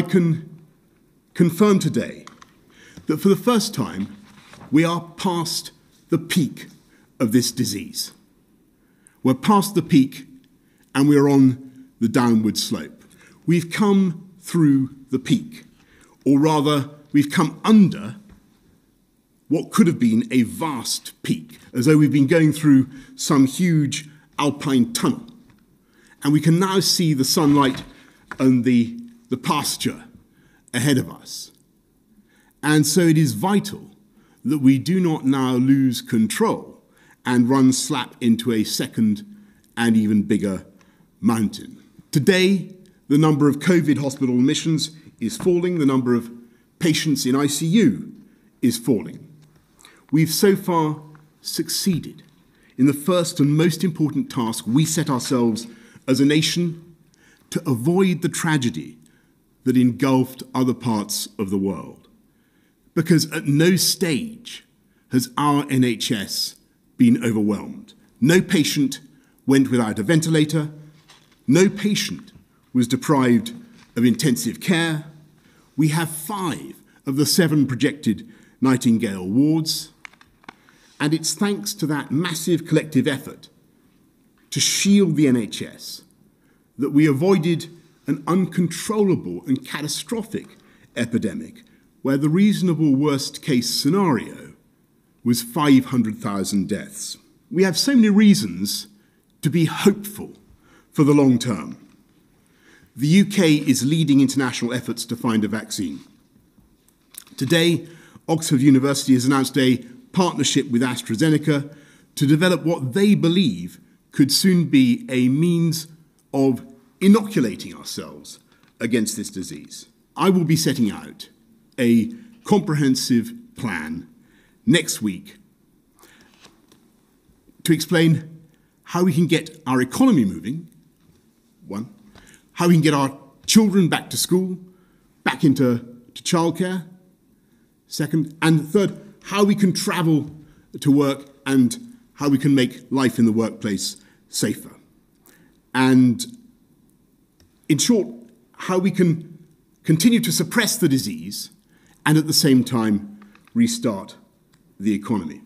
I can confirm today that for the first time, we are past the peak of this disease. We're past the peak and we're on the downward slope. We've come through the peak, or rather, we've come under what could have been a vast peak, as though we've been going through some huge alpine tunnel. And we can now see the sunlight and the pasture ahead of us. And so it is vital that we do not now lose control and run slap into a second and even bigger mountain. Today, the number of COVID hospital admissions is falling, the number of patients in ICU is falling. We've so far succeeded in the first and most important task we set ourselves as a nation to avoid the tragedy that engulfed other parts of the world. Because at no stage has our NHS been overwhelmed. No patient went without a ventilator. No patient was deprived of intensive care. We have 5 of the 7 projected Nightingale wards. And it's thanks to that massive collective effort to shield the NHS that we avoided an uncontrollable and catastrophic epidemic where the reasonable worst-case scenario was 500,000 deaths. We have so many reasons to be hopeful for the long term. The UK is leading international efforts to find a vaccine. Today, Oxford University has announced a partnership with AstraZeneca to develop what they believe could soon be a means of inoculating ourselves against this disease. I will be setting out a comprehensive plan next week to explain how we can get our economy moving, 1, how we can get our children back to school, back into childcare, 2nd, and 3rd, how we can travel to work and how we can make life in the workplace safer. And in short, how we can continue to suppress the disease and at the same time restart the economy.